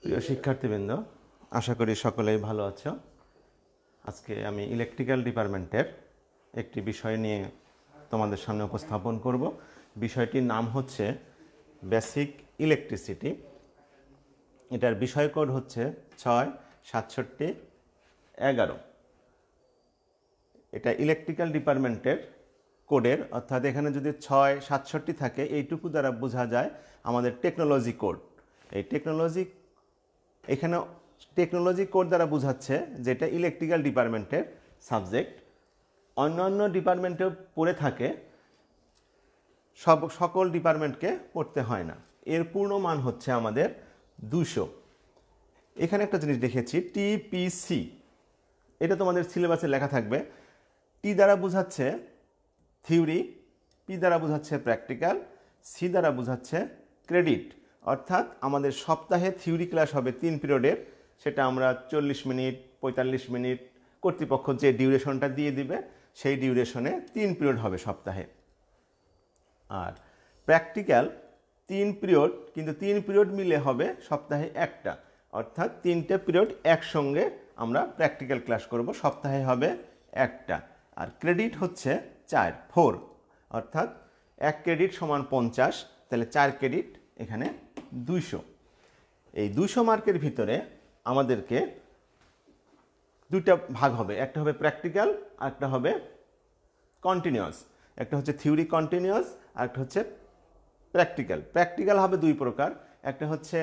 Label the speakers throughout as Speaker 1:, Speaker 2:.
Speaker 1: প্রিয় শিক্ষার্থীবৃন্দ, আশা করি সকলেই ভালো আছো। আজকে আমি ইলেকট্রিক্যাল ডিপার্টমেন্টের একটি বিষয় নিয়ে তোমাদের সামনে উপস্থাপন করব। বিষয়টির নাম হচ্ছে বেসিক ইলেকট্রিসিটি। এটার বিষয় কোড হচ্ছে 66711। এটা ইলেকট্রিক্যাল ডিপার্টমেন্টের কোডের, অর্থাৎ এখানে যদি 667 থাকে এইটুকু দ্বারা বোঝা যায় আমাদের টেকনোলজি কোড। এই এখানে টেকনোলজি কোড দ্বারা বোঝাচ্ছে যেটা ইলেকট্রিক্যাল ডিপার্টমেন্টের সাবজেক্ট। অন্যান্য ডিপার্টমেন্টেও পড়ে থাকে, সকল ডিপার্টমেন্টকে পড়তে হয় না। এর পূর্ণ মান হচ্ছে আমাদের 200। এখানে একটা জিনিস দেখেছি, টিপিসি। এটা তোমাদের সিলেবাসে লেখা থাকবে। টি দ্বারা বোঝাচ্ছে থিওরি, পি দ্বারা বোঝাচ্ছে প্র্যাকটিক্যাল, সি দ্বারা বোঝাচ্ছে ক্রেডিট। অর্থাৎ আমাদের সপ্তাহে থিওরি ক্লাস হবে 3 পিরিয়ডের, সেটা আমরা 40 মিনিট 45 মিনিট কর্তৃপক্ষ যে ডিউরেশনটা দিয়ে দিবে সেই ডিউরেশনে 3 পিরিয়ড হবে সপ্তাহে। আর প্র্যাকটিক্যাল 3 পিরিয়ড, কিন্তু 3 পিরিয়ড মিলে হবে সপ্তাহে একটা, অর্থাৎ 3টে পিরিয়ড একসঙ্গে আমরা প্র্যাকটিক্যাল ক্লাস করব, সপ্তাহে হবে একটা। আর ক্রেডিট হচ্ছে 4, অর্থাৎ 1 ক্রেডিট সমান 50, তাহলে 4 ক্রেডিট এখানে 200। এই 200 মার্কের ভিতরে আমাদেরকে দুইটা ভাগ হবে, একটা হবে প্র্যাকটিক্যাল আর একটা হবে কন্টিনিউয়াস। একটা হচ্ছে থিওরি কন্টিনিউয়াস আর একটা হচ্ছে প্র্যাকটিক্যাল। প্র্যাকটিক্যাল হবে দুই প্রকার, একটা হচ্ছে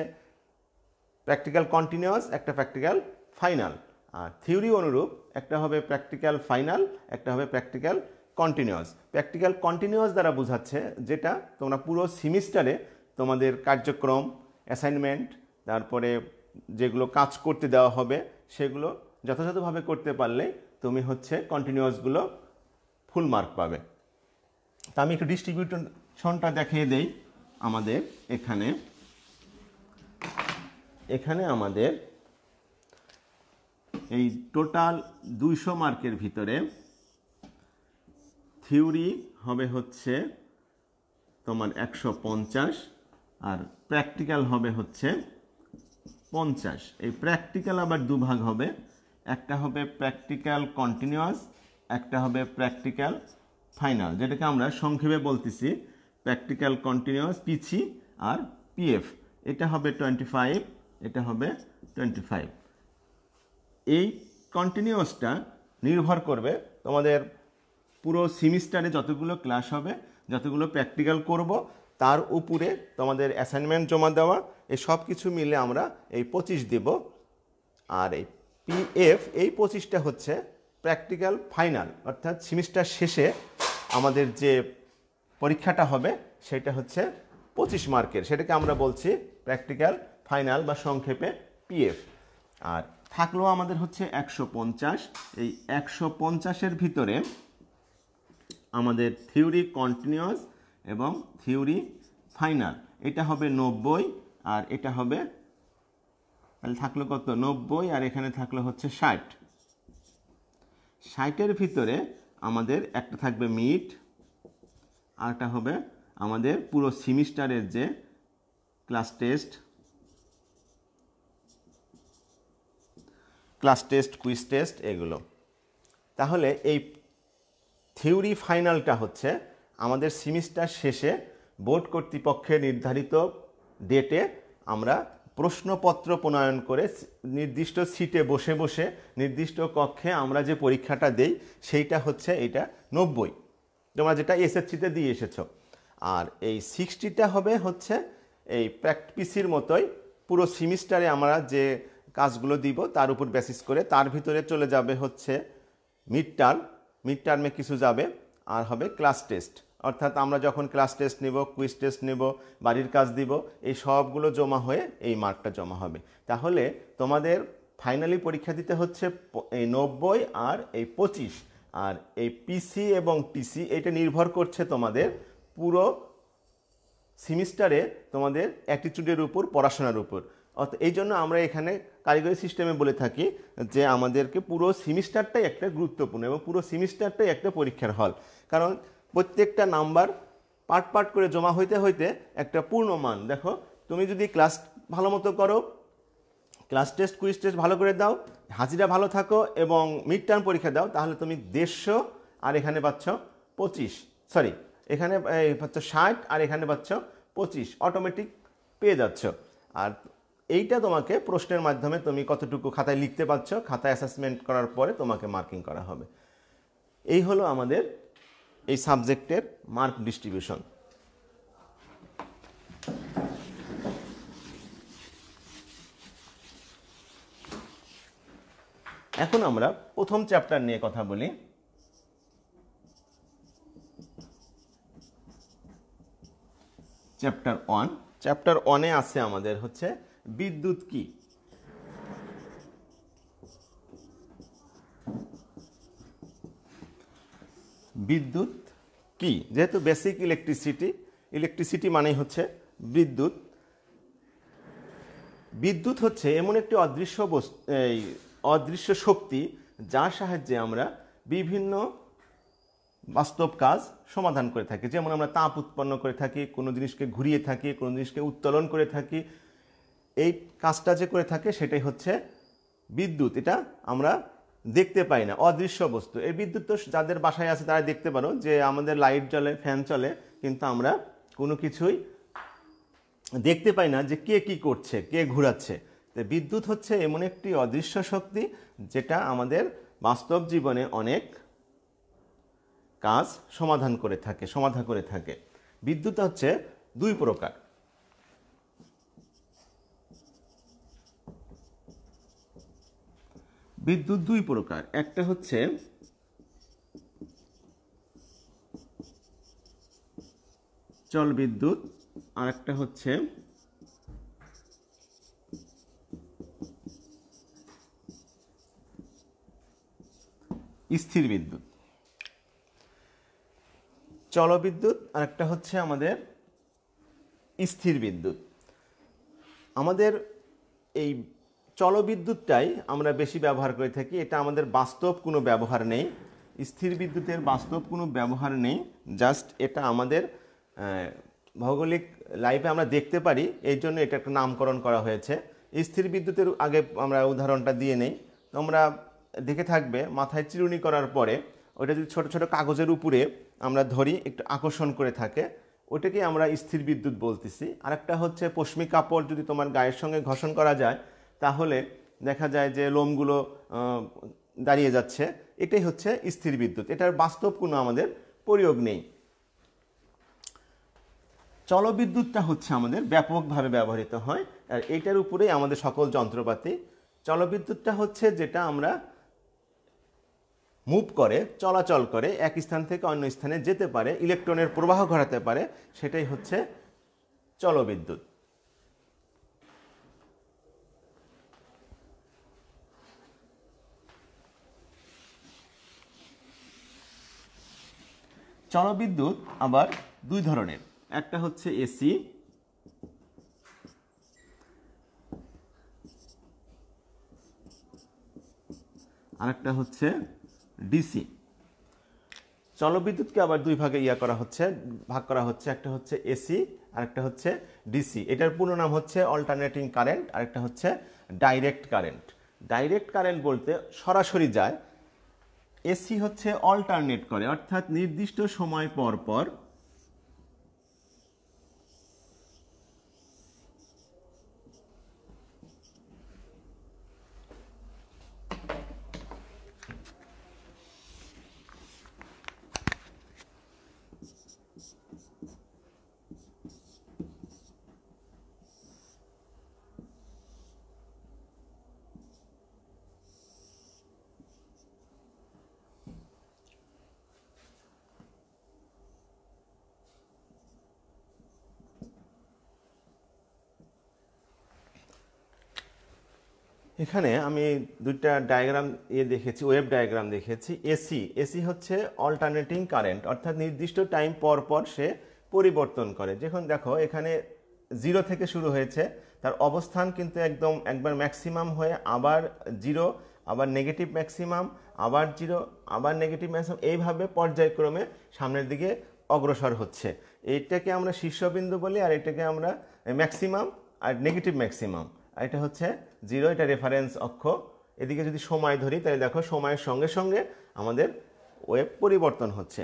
Speaker 1: প্র্যাকটিক্যাল কন্টিনিউয়াস, একটা প্র্যাকটিক্যাল ফাইনাল। আর থিওরি অনুরূপ একটা হবে প্র্যাকটিক্যাল ফাইনাল, একটা হবে প্র্যাকটিক্যাল কন্টিনিউয়াস। প্র্যাকটিক্যাল কন্টিনিউয়াস দ্বারা বোঝাচ্ছে যেটা তোমরা পুরো সেমিস্টারে তোমাদের কার্যক্রম, অ্যাসাইনমেন্ট, তারপরে যেগুলো কাজ করতে দেওয়া হবে সেগুলো যথাযথভাবে করতে পারলে তুমি হচ্ছে কন্টিনিউয়াসগুলো ফুল মার্ক পাবে। তা আমি একটু ডিস্ট্রিবিউশনটা দেখিয়ে দেই। আমাদের এখানে আমাদের এই টোটাল 200 মার্কের ভিতরে থিওরি হবে হচ্ছে তোমার 150 আর প্র্যাকটিক্যাল হবে হচ্ছে 50। এই প্র্যাকটিক্যাল আবার দুভাগ হবে, একটা হবে প্র্যাকটিক্যাল কন্টিনিউয়াস, একটা হবে প্র্যাকটিক্যাল ফাইনাল, যেটাকে আমরা সংক্ষেপে বলতেছি প্র্যাকটিক্যাল কন্টিনিউয়াস পিসি আর পিএফ। এটা হবে 25, এটা হবে 25। এই কন্টিনিউয়াসটা নির্ভর করবে তোমাদের পুরো সেমিস্টারে যতগুলো ক্লাস হবে, যতগুলো প্র্যাকটিক্যাল করব, তার উপরে তোমাদের অ্যাসাইনমেন্ট জমা দেওয়া, এই সব কিছু মিলে আমরা এই 25 দেব। আর এই পিএফ, এই 25টা হচ্ছে প্র্যাকটিক্যাল ফাইনাল, অর্থাৎ সেমিস্টার শেষে আমাদের যে পরীক্ষাটা হবে সেটা হচ্ছে 25 মার্কের, সেটাকে আমরা বলছি প্র্যাকটিক্যাল ফাইনাল বা সংক্ষেপে পিএফ। আর থাকলো আমাদের হচ্ছে 150। এই 150-এর ভিতরে আমাদের থিওরি কন্টিনিউয়াস এবং থিওরি ফাইনাল, এটা হবে 90 আর এটা হবে, তাহলে থাকলো কত, 90 আর এখানে থাকলো হচ্ছে 60। 60-এর ভিতরে আমাদের একটা থাকবে মিড, আরটা হবে আমাদের পুরো সেমিস্টারের যে ক্লাস টেস্ট, কুইজ টেস্ট, এগুলো। তাহলে এই থিওরি ফাইনালটা হচ্ছে আমাদের সেমিস্টার শেষে বোর্ড কর্তৃপক্ষের নির্ধারিত ডেটে আমরা প্রশ্নপত্র প্রণয়ন করে নির্দিষ্ট সিটে বসে বসে নির্দিষ্ট কক্ষে আমরা যে পরীক্ষাটা দেই সেইটা হচ্ছে এটা 90, তোমরা যেটা এসএসসিতে দিয়ে এসেছো। আর এই 60টা হবে হচ্ছে এই পিসির মতোই পুরো সেমিস্টারে আমরা যে কাজগুলো দিব তার উপর বেসিস করে, তার ভিতরে চলে যাবে হচ্ছে মিড টার্মে কিছু যাবে, আর হবে ক্লাস টেস্ট। অর্থাৎ আমরা যখন ক্লাস টেস্ট নেব, কুইজ টেস্ট নেব, বাড়ির কাজ দিব, এই সবগুলো জমা হয়ে এই মার্কটা জমা হবে। তাহলে তোমাদের ফাইনালি পরীক্ষা দিতে হচ্ছে এই 90 আর এই 25। আর এই পিসি এবং টিসি এটা নির্ভর করছে তোমাদের পুরো সেমিস্টারে তোমাদের অ্যাটিটিউডের উপর, পড়াশোনার উপর। অর্থাৎ এই জন্য আমরা এখানে কারিগরি সিস্টেমে বলে থাকি যে আমাদেরকে পুরো সেমিস্টারটাই একটা গুরুত্বপূর্ণ এবং পুরো সেমিস্টারটাই একটা পরীক্ষার হল। কারণ প্রত্যেকটা নাম্বার পার্ট করে জমা হইতে হইতে একটা পূর্ণ মান। দেখো, তুমি যদি ক্লাস ভালো মতো করো, ক্লাস টেস্ট কুইজ টেস্ট ভালো করে দাও, হাজিরা ভালো থাকো এবং মিড টার্ম পরীক্ষা দাও, তাহলে তুমি 150 আর এখানে পাচ্ছ 25, সরি এখানে পাচ্ছ 60 আর এখানে পাচ্ছ 25, অটোমেটিক পেয়ে যাচ্ছ। আর এইটা তোমাকে প্রশ্নের মাধ্যমে তুমি কতটুকু খাতায় লিখতে পারছ, খাতায় অ্যাসেসমেন্ট করার পরে তোমাকে মার্কিং করা হবে। এই হলো আমাদের এই সাবজেক্টের মার্ক ডিস্ট্রিবিউশন। এখন আমরা প্রথম চ্যাপ্টার নিয়ে কথা বলি। চ্যাপ্টার 1। চ্যাপ্টার 1-এ আছে আমাদের হচ্ছে বিদ্যুৎ কি। বিদ্যুৎ কি, যেহেতু বেসিক ইলেকট্রিসিটি মানেই হচ্ছে বিদ্যুৎ। বিদ্যুৎ হচ্ছে এমন একটি অদৃশ্য শক্তি যার সাহায্যে আমরা বিভিন্ন বাস্তব কাজ সমাধান করে থাকি। যেমন আমরা তাপ উৎপন্ন করে থাকি, কোনো জিনিসকে ঘুরিয়ে থাকি, কোনো জিনিসকে উত্তোলন করে থাকি। এই কাজটা যে করে থাকে সেটাই হচ্ছে বিদ্যুৎ। এটা আমরা দেখতে পাই না, অদৃশ্য বস্তু। এই বিদ্যুৎ তো যাদের বাসায় আছে তারা দেখতে পারো যে আমাদের লাইট জ্বলে, ফ্যান চলে, কিন্তু আমরা কোনো কিছুই দেখতে পাই না যে কে কি করছে, কে ঘুরাচ্ছে। তো বিদ্যুৎ হচ্ছে এমন একটি অদৃশ্য শক্তি যেটা আমাদের বাস্তব জীবনে অনেক কাজ সমাধান করে থাকে। বিদ্যুৎ হচ্ছে দুই প্রকার। বিদ্যুৎ দুই প্রকার, একটা হচ্ছে চল বিদ্যুৎ আর একটা হচ্ছে স্থির বিদ্যুৎ। জলবিদ্যুৎ আর একটা হচ্ছে আমাদের স্থির বিদ্যুৎ। আমাদের এই জলবিদ্যুৎটাই আমরা বেশি ব্যবহার করে থাকি। এটা আমাদের বাস্তব কোনো ব্যবহার নেই, স্থির বিদ্যুতের বাস্তব কোনো ব্যবহার নেই। জাস্ট এটা আমাদের ভৌগোলিক লাইফে আমরা দেখতে পারি, এই জন্য এটা একটা নামকরণ করা হয়েছে। স্থির বিদ্যুতের আগে আমরা উদাহরণটা দিয়ে নেই। তোমরা দেখে থাকবে মাথায় চিরুনি করার পরে ওটা যদি ছোট ছোট কাগজের উপরে আমরা ধরি, একটু আকর্ষণ করে থাকে, ওটাকে আমরা স্থির বিদ্যুৎ বলতেছি। আরেকটা হচ্ছে পশমি কাপড় যদি তোমার গায়ের সঙ্গে ঘষণ করা যায় তাহলে দেখা যায় যে লোমগুলো দাঁড়িয়ে যাচ্ছে, এটাই হচ্ছে স্থির বিদ্যুৎ। এটার বাস্তব কোনো আমাদের প্রয়োগ নেই। জলবিদ্যুৎটা হচ্ছে আমাদের ব্যাপকভাবে ব্যবহৃত হয়, আর এটার উপরেই আমাদের সকল যন্ত্রপাতি। জলবিদ্যুৎটা হচ্ছে যেটা আমরা মুভ করে, চলাচল করে, এক স্থান থেকে অন্য স্থানে যেতে পারে, ইলেকট্রনের প্রবাহ ঘটাতে পারে, সেটাই হচ্ছে জলবিদ্যুৎ। জলবিদ্যুৎ আবার দুই ধরনের, একটা হচ্ছে এসি আর একটা হচ্ছে ডিসি। জলবিদ্যুৎকে আবার দুই ভাগে ভাগ করা হচ্ছে, একটা হচ্ছে এসি আর একটা হচ্ছে ডিসি। এটার পুরো নাম হচ্ছে অল্টারনেটিং কারেন্ট, আর একটা হচ্ছে ডাইরেক্ট কারেন্ট। ডাইরেক্ট কারেন্ট বলতে সরাসরি যায়, এসি হচ্ছে অল্টারনেট করে, অর্থাৎ নির্দিষ্ট সময় পর পর এখানে আমি দুইটা ডায়াগ্রাম দেখেছি, ওয়েভ ডায়াগ্রাম দেখেছি। এসি হচ্ছে অল্টারনেটিং কারেন্ট, অর্থাৎ নির্দিষ্ট টাইম পর পর সে পরিবর্তন করে। যখন দেখো এখানে 0 থেকে শুরু হয়েছে, তার অবস্থান কিন্তু একবার ম্যাক্সিমাম হয়ে আবার 0, আবার নেগেটিভ ম্যাক্সিমাম, আবার 0, আবার নেগেটিভ ম্যাক্সিমাম, এইভাবে পর্যায়ক্রমে সামনের দিকে অগ্রসর হচ্ছে। এইটাকে আমরা শীর্ষবিন্দু বলি, আর এটাকে আমরা ম্যাক্সিমাম আর নেগেটিভ ম্যাক্সিমাম। আর এটা হচ্ছে 0, এটা রেফারেন্স অক্ষ। এদিকে যদি সময় ধরি তাহলে দেখো সময়ের সঙ্গে সঙ্গে আমাদের ওয়েভ পরিবর্তন হচ্ছে।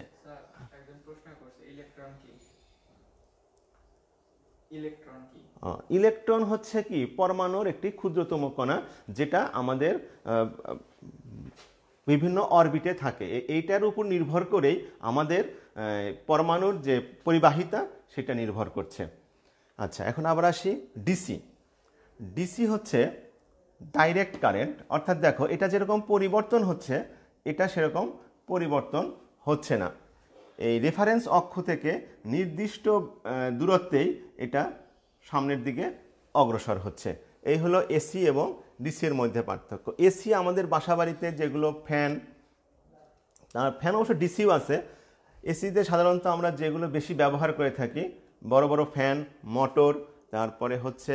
Speaker 1: ইলেকট্রন হচ্ছে কি পরমাণুর একটি ক্ষুদ্রতম কণা, যেটা আমাদের বিভিন্ন অরবিটে থাকে। এইটার উপর নির্ভর করেই আমাদের পরমাণুর যে পরিবাহিতা সেটা নির্ভর করছে। আচ্ছা, এখন আবার আসি ডিসি। ডিসি হচ্ছে ডাইরেক্ট কারেন্ট, অর্থাৎ দেখো এটা যেরকম পরিবর্তন হচ্ছে এটা সেরকম পরিবর্তন হচ্ছে না। এই রেফারেন্স অক্ষ থেকে নির্দিষ্ট দূরত্বেই এটা সামনের দিকে অগ্রসর হচ্ছে। এই হলো এসি এবং ডিসির মধ্যে পার্থক্য। এসি আমাদের বাসাবাড়িতে যেগুলো ফ্যান, তার ফ্যান অবশ্য ডিসিও আছে। এসিতে সাধারণত আমরা যেগুলো বেশি ব্যবহার করে থাকি বড় বড় ফ্যান, মোটর, তারপরে হচ্ছে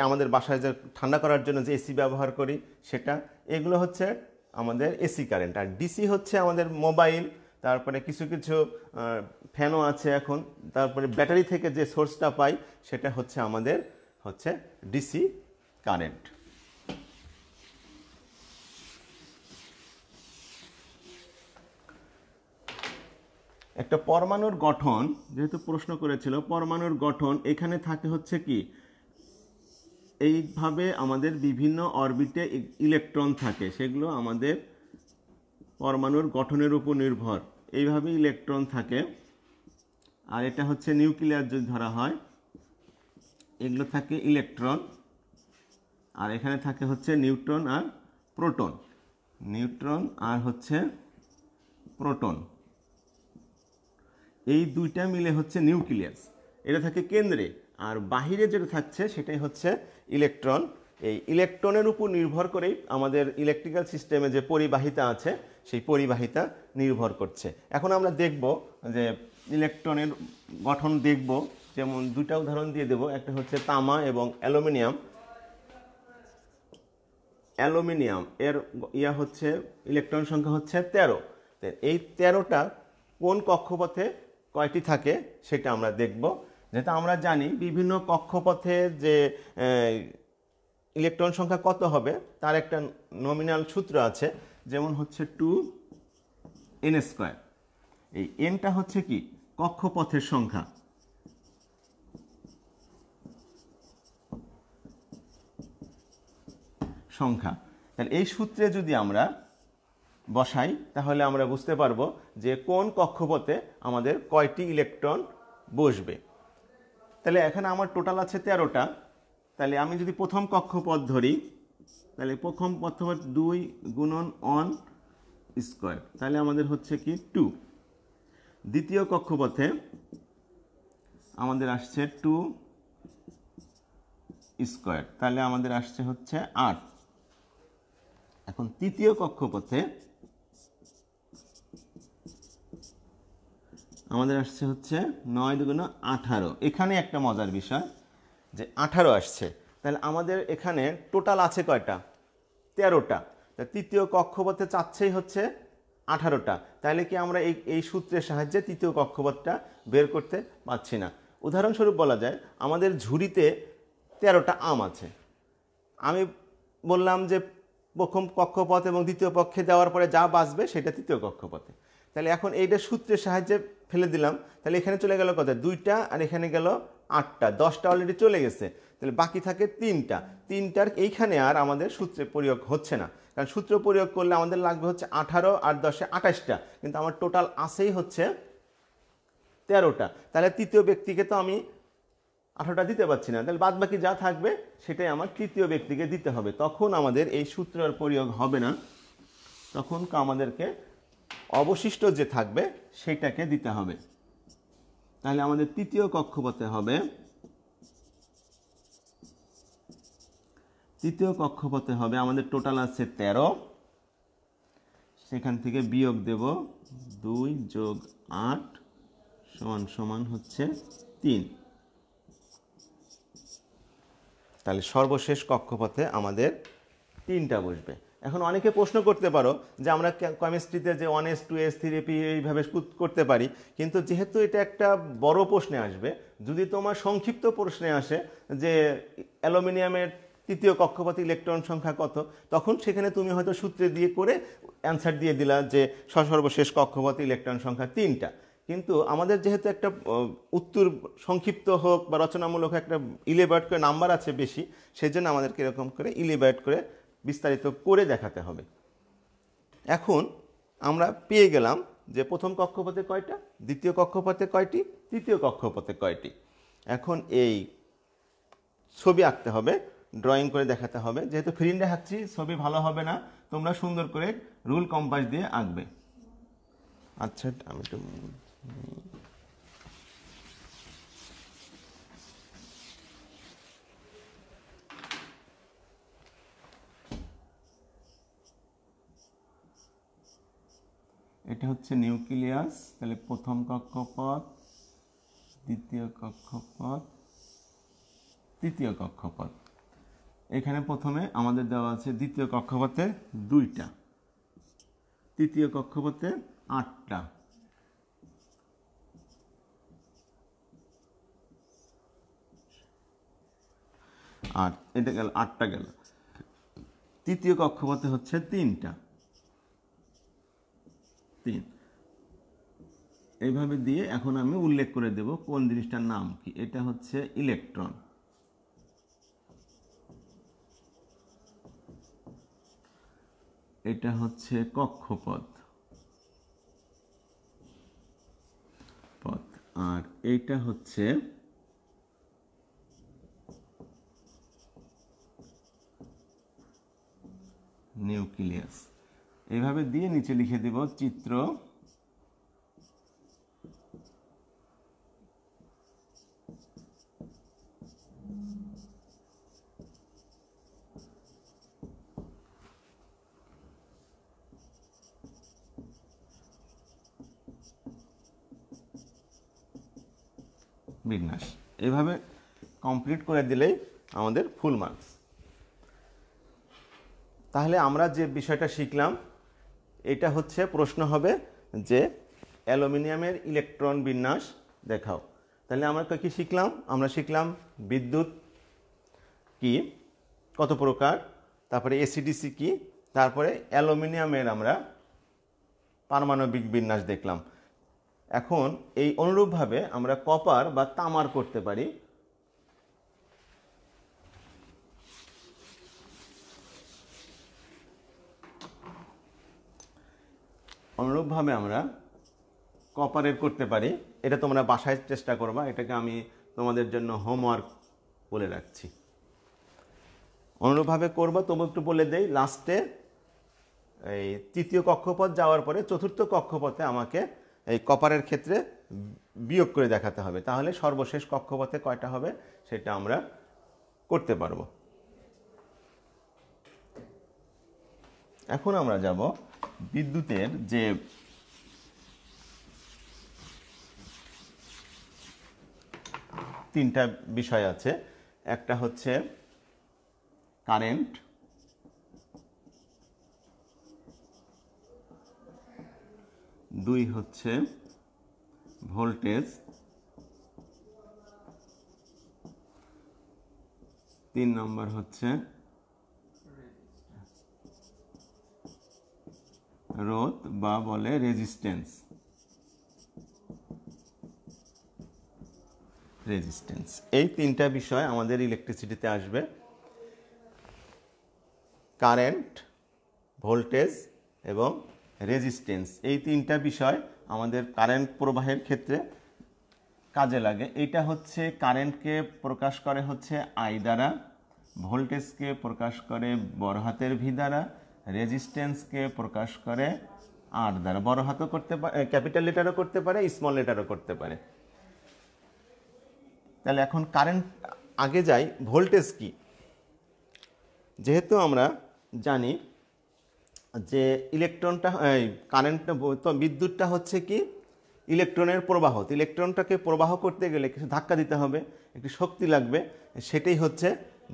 Speaker 1: আমাদের বাসায় যে ঠান্ডা করার জন্য যে এসি ব্যবহার করি সেটা, এগুলো হচ্ছে আমাদের এসি কারেন্ট। আর ডিসি হচ্ছে আমাদের মোবাইল, তারপরে কিছু কিছু ফ্যানও আছে এখন, তারপরে ব্যাটারি থেকে যে সোর্সটা পাই সেটা হচ্ছে আমাদের ডিসি কারেন্ট। একটা পরমাণুর গঠন, যেহেতু প্রশ্ন করেছিল পরমাণুর গঠন, এখানে থাকে হচ্ছে কি এইভাবে আমাদের বিভিন্ন অরবিটে ইলেকট্রন থাকে, সেগুলো আমাদের পরমাণুর গঠনের উপর নির্ভর। এইভাবে ইলেকট্রন থাকে। আর এটা হচ্ছে নিউক্লিয়াস যদি ধরা হয়, এগুলো থাকে ইলেকট্রন, আর এখানে থাকে হচ্ছে নিউট্রন আর প্রোটন। নিউট্রন আর হচ্ছে প্রোটন, এই দুইটা মিলে হচ্ছে নিউক্লিয়াস। এটা থাকে কেন্দ্রে, আর বাহিরে যেটা থাকছে সেটাই হচ্ছে ইলেকট্রন। এই ইলেকট্রনের উপর নির্ভর করেই আমাদের ইলেকট্রিক্যাল সিস্টেমে যে পরিবাহিতা আছে সেই পরিবাহিতা নির্ভর করছে। এখন আমরা দেখব যে ইলেকট্রনের গঠন দেখব, যেমন দুটা উদাহরণ দিয়ে দেব। একটা হচ্ছে তামা এবং অ্যালুমিনিয়াম। অ্যালুমিনিয়াম এর হচ্ছে ইলেকট্রন সংখ্যা হচ্ছে 13। এই 13টা কোন কক্ষপথে কয়টি থাকে সেটা আমরা দেখব। যেটা আমরা জানি বিভিন্ন কক্ষপথে যে ইলেকট্রন সংখ্যা কত হবে তার একটা নমিনাল সূত্র আছে, যেমন হচ্ছে 2n²। এই এনটা হচ্ছে কি কক্ষপথের সংখ্যা, তাহলে এই সূত্রে যদি আমরা বসাই তাহলে আমরা বুঝতে পারবো যে কোন কক্ষপথে আমাদের কয়টি ইলেকট্রন বসবে। তাহলে এখানে আমার টোটাল আছে 13টা। তাহলে আমি যদি প্রথম কক্ষপথ ধরি, তাহলে প্রথম কক্ষপথ 2 × 1², তাহলে আমাদের হচ্ছে কি 2। দ্বিতীয় কক্ষপথে আমাদের আসছে 2², তাহলে আমাদের আসছে হচ্ছে 8। এখন তৃতীয় কক্ষপথে আমাদের আসছে হচ্ছে 9 × 18। এখানে একটা মজার বিষয় যে 18 আসছে, তাহলে আমাদের এখানে টোটাল আছে কয়টা? 13টা। তৃতীয় কক্ষপথে চাচ্ছেই হচ্ছে 18টা। তাহলে কি আমরা এই সূত্রের সাহায্যে তৃতীয় কক্ষপথটা বের করতে পারছি না? উদাহরণস্বরূপ বলা যায় আমাদের ঝুড়িতে 13টা আম আছে। আমি বললাম যে প্রথম কক্ষপথ এবং দ্বিতীয় পক্ষে দেওয়ার পরে যা বাঁচবে সেটা তৃতীয় কক্ষপথে। তাহলে এখন এইটা সূত্রের সাহায্যে ফেলে দিলাম, তাহলে এখানে চলে গেল কত? 2টা, আর এখানে গেল 8টা, 10টা অলরেডি চলে গেছে। তাহলে বাকি থাকে 3টা। 3টার এইখানে আর আমাদের সূত্রে প্রয়োগ হচ্ছে না, কারণ সূত্র প্রয়োগ করলে আমাদের লাগবে হচ্ছে 18 আর 10-এ 28টা, কিন্তু আমার টোটাল আসেই হচ্ছে 13টা। তাহলে তৃতীয় ব্যক্তিকে তো আমি 18টা দিতে পারছি না, তাহলে বাদ বাকি যা থাকবে সেটাই আমার তৃতীয় ব্যক্তিকে দিতে হবে। তখন আমাদের এই সূত্রের প্রয়োগ হবে না, তখন আমাদেরকে অবশিষ্ট যে থাকবে সেটাকে দিতে হবে। তাহলে আমাদের তৃতীয় কক্ষপথে হবে, আমাদের টোটাল আছে 13। সেখান থেকে বিয়োগ দেব 2 + 8 = হচ্ছে 3। তাহলে সর্বশেষ কক্ষপথে আমাদের 3টা বসবে। এখন অনেকে প্রশ্ন করতে পারো যে আমরা কেমিস্ট্রিতে যে 1s 2s 3p এইভাবে করতে পারি, কিন্তু যেহেতু এটা একটা বড় প্রশ্নে আসবে, যদি তোমার সংক্ষিপ্ত প্রশ্নে আসে যে অ্যালুমিনিয়ামের তৃতীয় কক্ষপথে ইলেকট্রন সংখ্যা কত, তখন সেখানে তুমি হয়তো সূত্রে দিয়ে করে অ্যান্সার দিয়ে দিলা যে সর্বশেষ কক্ষপথে ইলেকট্রন সংখ্যা 3টা। কিন্তু আমাদের যেহেতু একটা উত্তর সংক্ষিপ্ত হোক বা রচনামূলক একটা ইলেবার্ট করে নাম্বার আছে বেশি, সেই জন্য আমাদেরকে এরকম করে ইলেবার্ট করে বিস্তারিত করে দেখাতে হবে। এখন আমরা পেয়ে গেলাম যে প্রথম কক্ষপথে কয়টা, দ্বিতীয় কক্ষপথে কয়টি, তৃতীয় কক্ষপথে কয়টি। এখন এই ছবি আঁকতে হবে, ড্রয়িং করে দেখাতে হবে। যেহেতু ফ্রিন্ডে আঁকছি ছবি ভালো হবে না, তোমরা সুন্দর করে রুল কম্পাস দিয়ে আঁকবে। আচ্ছা, আমি একটু এটা হচ্ছে নিউক্লিয়াস, তাহলে প্রথম কক্ষপথ, দ্বিতীয় কক্ষপথ, তৃতীয় কক্ষপথ। এখানে প্রথমে আমাদের দেওয়া আছে দ্বিতীয় কক্ষপথে 2টা, তৃতীয় কক্ষপথে 8টা, আর এটা গেল 8টা গেল। তৃতীয় কক্ষপথে হচ্ছে 3টা, 3। এইভাবে দিয়ে এখন আমি উল্লেখ করে দেব কোন জিনিসটার নাম কি। এটা হচ্ছে ইলেকট্রন, এটা হচ্ছে কক্ষপথ, আর এইটা হচ্ছে নিউক্লিয়াস। এইভাবে দিয়ে নিচে লিখে দেব চিত্র বিন্যাস। এইভাবে কমপ্লিট করে দিলেই আমাদের ফুল মার্কস। তাহলে আমরা যে বিষয়টা শিখলাম, এটা হচ্ছে প্রশ্ন হবে যে অ্যালুমিনিয়ামের ইলেকট্রন বিন্যাস দেখাও। তাহলে আমরা কি শিখলাম? আমরা শিখলাম বিদ্যুৎ কি, কত প্রকার, তারপরে এসিডিসি কি, তারপরে অ্যালুমিনিয়ামের আমরা পারমাণবিক বিন্যাস দেখলাম। এখন এই অনুরূপভাবে আমরা কপার বা তামার করতে পারি। অনুরূপভাবে আমরা কপারের করতে পারি। এটা তোমরা বাসায় চেষ্টা করবা, এটাকে আমি তোমাদের জন্য হোমওয়ার্ক বলে রাখছি। অনুরূপভাবে করবো, তবু একটু বলে দেই, লাস্টে এই তৃতীয় কক্ষপথ যাওয়ার পরে চতুর্থ কক্ষপথে আমাকে এই কপারের ক্ষেত্রে বিয়োগ করে দেখাতে হবে, তাহলে সর্বশেষ কক্ষপথে কয়টা হবে সেটা আমরা করতে পারবো। এখন আমরা যাব বিদ্যুতের যে তিনটা বিষয় আছে। একটা হচ্ছে কারেন্ট, দুই হচ্ছে ভোল্টেজ, তিন নম্বর হচ্ছে রোধ বা বলে রেজিস্ট্যান্স। এই তিনটা বিষয় আমাদের ইলেকট্রিসিটিতে আসবে। কারেন্ট, ভোল্টেজ এবং রেজিস্ট্যান্স, এই তিনটা বিষয় আমাদের কারেন্ট প্রবাহের ক্ষেত্রে কাজে লাগে। এইটা হচ্ছে কারেন্টকে প্রকাশ করে হচ্ছে আই দ্বারা, ভোল্টেজকে প্রকাশ করে বড় হাতের ভি দ্বারা, রেজিস্ট্যান্সকে প্রকাশ করে আর দ্বারা। বড় হাতও করতে পারে, ক্যাপিটাল লেটারও করতে পারে, স্মল লেটারও করতে পারে। তাহলে এখন কারেন্ট আগে যাই, ভোল্টেজ কি? যেহেতু আমরা জানি যে ইলেকট্রনটা, কারেন্টটা, বিদ্যুৎটা হচ্ছে কি ইলেকট্রনের প্রবাহ। ইলেকট্রনটাকে প্রবাহ করতে গেলে কিছু ধাক্কা দিতে হবে, একটি শক্তি লাগবে, সেটাই হচ্ছে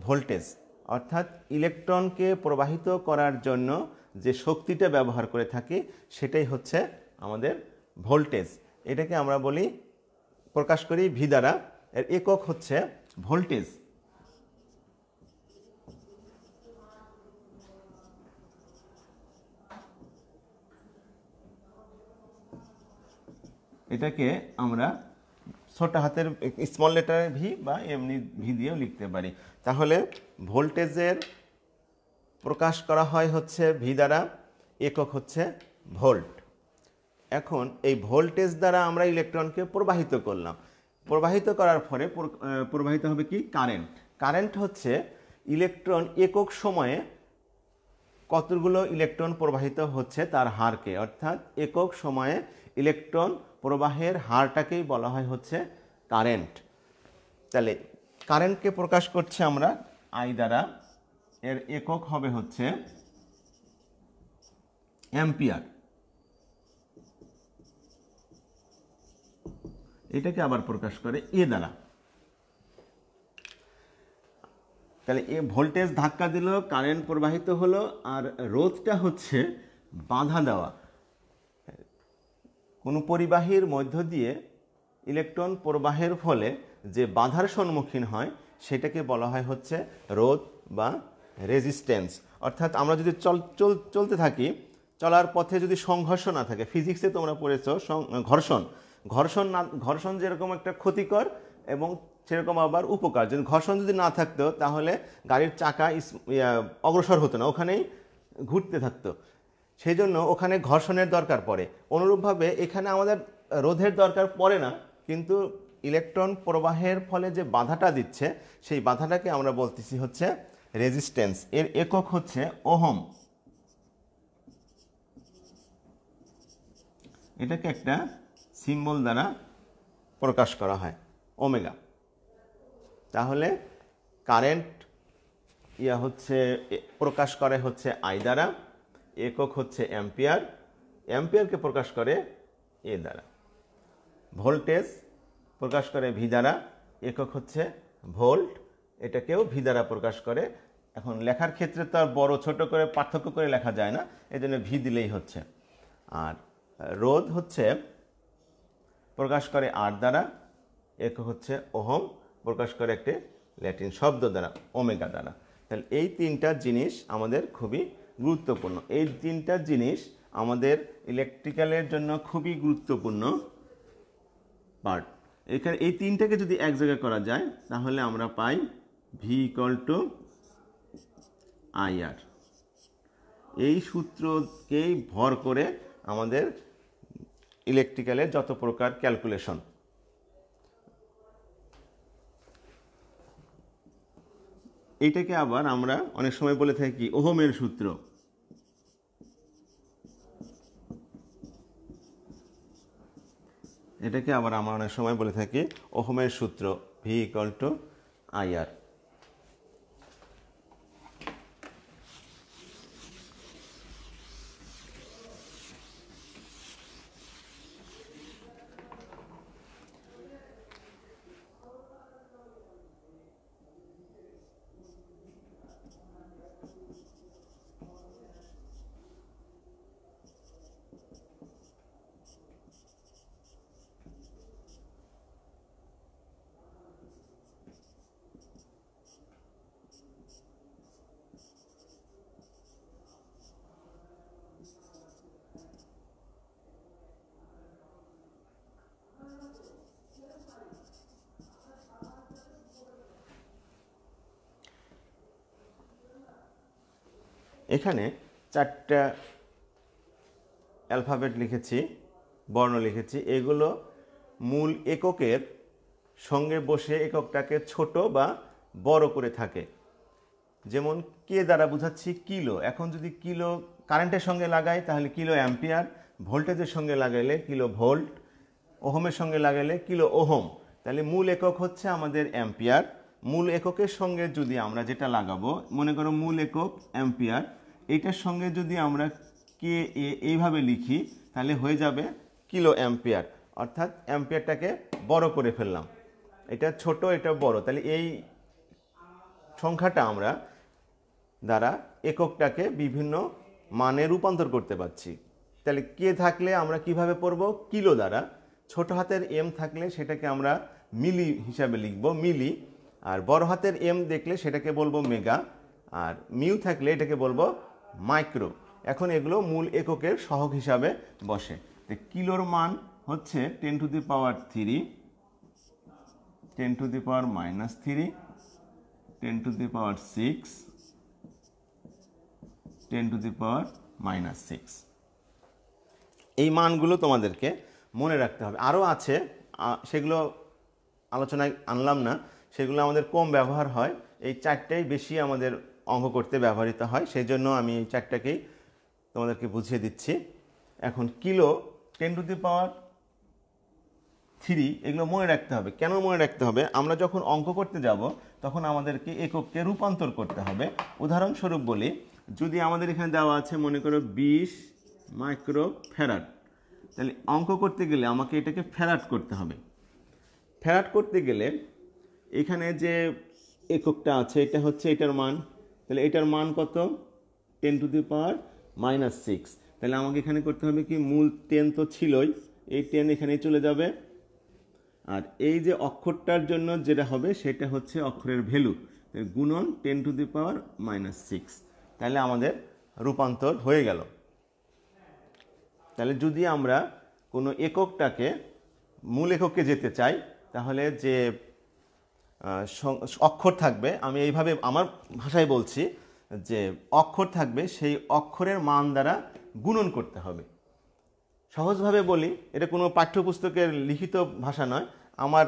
Speaker 1: ভোল্টেজ অর্থাৎ ইলেকট্রনকে প্রবাহিত করার জন্য যে শক্তিটা ব্যবহার করে থাকি সেটাই হচ্ছে আমাদের ভোল্টেজ। এটাকে আমরা বলি, প্রকাশ করি ভি দ্বারা। এর একক হচ্ছে ভোল্টেজ। এটাকে আমরা ছোট হাতের স্মল লেটারে ভি বা এমনি ভি দিয়েও লিখতে পারি। তাহলে ভোল্টেজের প্রকাশ করা হয় হচ্ছে ভি দ্বারা, একক হচ্ছে ভোল্ট। এখন এই ভোল্টেজ দ্বারা আমরা ইলেকট্রনকে প্রবাহিত করলাম। প্রবাহিত করার ফলে প্রবাহিত হবে কি? কারেন্ট। কারেন্ট হচ্ছে ইলেকট্রন একক সময়ে কতগুলো ইলেকট্রন প্রবাহিত হচ্ছে তার হারকে, অর্থাৎ একক সময়ে ইলেকট্রন প্রবাহের হারটাকেই বলা হয় হচ্ছে কারেন্ট। তাহলে কারেন্টকে প্রকাশ করছে আমরা আই দ্বারা। এর একক হবে হচ্ছে অ্যাম্পিয়ার। এটাকে আবার প্রকাশ করে এ দ্বারা। তাহলে এ ভোল্টেজ ধাক্কা দিল, কারেন্ট প্রবাহিত হলো, আর রোধটা হচ্ছে বাধা দেওয়া। কোনো পরিবাহীর মধ্য দিয়ে ইলেকট্রন প্রবাহের ফলে যে বাধার সম্মুখীন হয় সেটাকে বলা হয় হচ্ছে রোধ বা রেজিস্ট্যান্স। অর্থাৎ আমরা যদি চলতে থাকি, চলার পথে যদি সংঘর্ষ না থাকে, ফিজিক্সে তোমরা পড়েছো ঘর্ষণ যেরকম একটা ক্ষতিকর এবং সেরকম আবার উপকার। যদি ঘর্ষণ যদি না থাকতো তাহলে গাড়ির চাকা অগ্রসর হতো না, ওখানেই ঘুরতে থাকতো। সেই জন্য ওখানে ঘর্ষণের দরকার পড়ে। অনুরূপভাবে এখানে আমাদের রোধের দরকার পড়ে না, কিন্তু ইলেকট্রন প্রবাহের ফলে যে বাধাটা দিচ্ছে সেই বাধাটাকে আমরা বলতেছি হচ্ছে রেজিস্ট্যান্স। এর একক হচ্ছে ওহম। এটাকে একটা সিম্বল দ্বারা প্রকাশ করা হয়, ওমেগা। তাহলে কারেন্ট হচ্ছে প্রকাশ করে হচ্ছে আই দ্বারা, একক হচ্ছে অ্যাম্পিয়ার, অ্যাম্পিয়ারকে প্রকাশ করে এ দ্বারা। ভোল্টেজ প্রকাশ করে ভি দ্বারা, একক হচ্ছে ভোল্ট, এটাকেও ভি দ্বারা প্রকাশ করে। এখন লেখার ক্ষেত্রে তো আর বড় ছোট করে পার্থক্য করে লেখা যায় না, এই জন্য ভি দিলেই হচ্ছে। আর রোধ হচ্ছে প্রকাশ করে আর দ্বারা, একক হচ্ছে ওহম, প্রকাশ করে একটি ল্যাটিন শব্দ দ্বারা, ওমেগা দ্বারা। তাহলে এই তিনটা জিনিস আমাদের খুবই গুরুত্বপূর্ণ। এই তিনটা জিনিস আমাদের ইলেকট্রিক্যালের জন্য খুবই গুরুত্বপূর্ণ পার্ট। এখানে এই তিনটাকে যদি এক জায়গায় করা যায় তাহলে আমরা পাই ভি ইকুয়াল টু আইআর। এই সূত্রকেই ভর করে আমাদের ইলেকট্রিক্যালের যত প্রকার ক্যালকুলেশন। এইটাকে আবার আমরা অনেক সময় বলে থাকি ওহমের সূত্র। এটাকে আবার আমরা অনেক সময় বলে থাকি ওহমের সূত্র, ভি ইকুয়াল টু আইআর। এখানে চারটা অ্যালফাবেট লিখেছি, বর্ণ লিখেছি। এগুলো মূল এককের সঙ্গে বসে এককটাকে ছোট বা বড় করে থাকে। যেমন কে দ্বারা বোঝাচ্ছি কিলো। এখন যদি কিলো কারেন্টের সঙ্গে লাগাই তাহলে কিলো অ্যাম্পিয়ার, ভোল্টেজের সঙ্গে লাগাইলে কিলো ভোল্ট, ওহমের সঙ্গে লাগাইলে কিলো ওহম। তাহলে মূল একক হচ্ছে আমাদের অ্যাম্পিয়ার। মূল এককের সঙ্গে যদি আমরা যেটা লাগাবো, মনে করো মূল একক অ্যাম্পিয়ার, এইটার সঙ্গে যদি আমরা কে এইভাবে লিখি তাহলে হয়ে যাবে কিলো অ্যাম্পিয়ার। অর্থাৎ অ্যাম্পিয়ারটাকে বড় করে ফেললাম, এটা ছোট এটা বড়। তাহলে এই সংখ্যাটা আমরা দ্বারা এককটাকে বিভিন্ন মানে রূপান্তর করতে পারছি। তাহলে কে থাকলে আমরা কিভাবে পড়ব? কিলো দ্বারা। ছোট হাতের এম থাকলে সেটাকে আমরা মিলি হিসাবে লিখব, মিলি। আর বড় হাতের এম দেখলে সেটাকে বলবো মেগা। আর মিউ থাকলে এটাকে বলবো মাইক্রো। এখন এগুলো মূল এককের সহগ হিসাবে বসে। তো কিলোর মান হচ্ছে 10⁻³ 10⁻³ 10⁻⁶ 10⁻⁻6। এই মানগুলো তোমাদেরকে মনে রাখতে হবে। আরও আছে, সেগুলো আলোচনায় আনলাম না, সেগুলো আমাদের কম ব্যবহার হয়। এই চারটাই বেশি আমাদের অঙ্ক করতে ব্যবহৃত হয়, সেই জন্য আমি এই চারটাকেই তোমাদেরকে বুঝিয়ে দিচ্ছি। এখন কিলো, 10⁻³ এগুলো মনে রাখতে হবে। কেন মনে রাখতে হবে? আমরা যখন অঙ্ক করতে যাব তখন আমাদেরকে একককে রূপান্তর করতে হবে। উদাহরণস্বরূপ বলি, যদি আমাদের এখানে দেওয়া আছে মনে করো 20 মাইক্রো ফ্যারাড, তাহলে অঙ্ক করতে গেলে আমাকে এটাকে ফ্যারাড করতে হবে। ফ্যারাড করতে গেলে এখানে যে এককটা আছে এটা হচ্ছে এটার মান, তাহলে এটার মান কত? 10⁻⁻6। তাহলে আমাকে এখানে করতে হবে কি, মূল 10 তো ছিলই, এই 10 এখানেই চলে যাবে। আর এই যে অক্ষরটার জন্য যেটা হবে সেটা হচ্ছে অক্ষরের ভ্যালু, গুণন 10⁻⁻6। তাহলে আমাদের রূপান্তর হয়ে গেল। তাহলে যদি আমরা কোনো এককটাকে মূল এককে যেতে চাই, তাহলে যে অক্ষর থাকবে, আমি এইভাবে আমার ভাষায় বলছি, যে অক্ষর থাকবে সেই অক্ষরের মান দ্বারা গুণন করতে হবে। সহজভাবে বলি, এটা কোনো পাঠ্যপুস্তকের লিখিত ভাষা নয়, আমার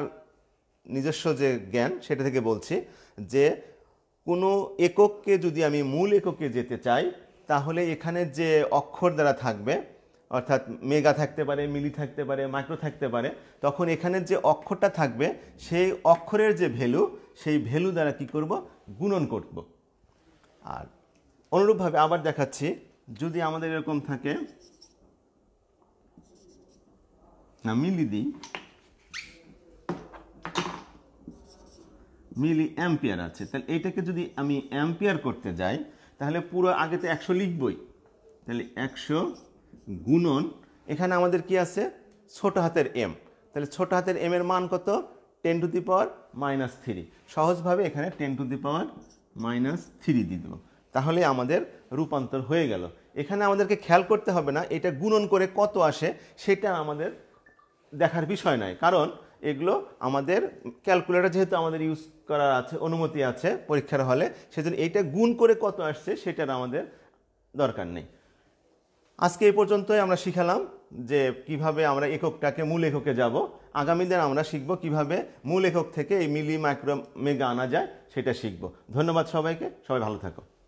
Speaker 1: নিজস্ব যে জ্ঞান সেটা থেকে বলছি, যে কোনো একককে যদি আমি মূল এককে যেতে চাই, তাহলে এখানে যে অক্ষর দ্বারা থাকবে, অর্থাৎ মেগা থাকতে পারে, মিলি থাকতে পারে, মাইক্রো থাকতে পারে, তখন এখানে যে অক্ষরটা থাকবে সেই অক্ষরের যে ভ্যালু, সেই ভ্যালু দ্বারা কি করব? গুণন করব। আর অনুরূপভাবে আবার দেখাচ্ছি, যদি আমাদের এরকম থাকে, না মিলি দিই, মিলি অ্যাম্পিয়ার আছে, তাহলে এটাকে যদি আমি অ্যাম্পিয়ার করতে যাই, তাহলে পুরো আগে তো 100 লিখবই। তাহলে 100 গুণন, এখানে আমাদের কি আছে? ছোট হাতের এম। তাহলে ছোট হাতের এম এর মান কত? 10⁻⁻3। সহজভাবে এখানে 10⁻⁻3 দিয়ে দেবো, তাহলে আমাদের রূপান্তর হয়ে গেল। এখানে আমাদেরকে খেয়াল করতে হবে না এটা গুণন করে কত আসে, সেটা আমাদের দেখার বিষয় নয়, কারণ এগুলো আমাদের ক্যালকুলেটর যেহেতু আমাদের ইউজ করার আছে, অনুমতি আছে পরীক্ষার হলে, সেজন্য এইটা গুণ করে কত আসছে সেটার আমাদের দরকার নেই। আজকে এই পর্যন্তই আমরা শিখালাম যে কিভাবে আমরা এককটাকে মূল এককে যাব। আগামী দিন আমরা শিখব কিভাবে মূল একক থেকে এই মিলি, মাইক্রো, মেগা আনা যায়, সেটা শিখব। ধন্যবাদ সবাইকে, সবাই ভালো থাকো।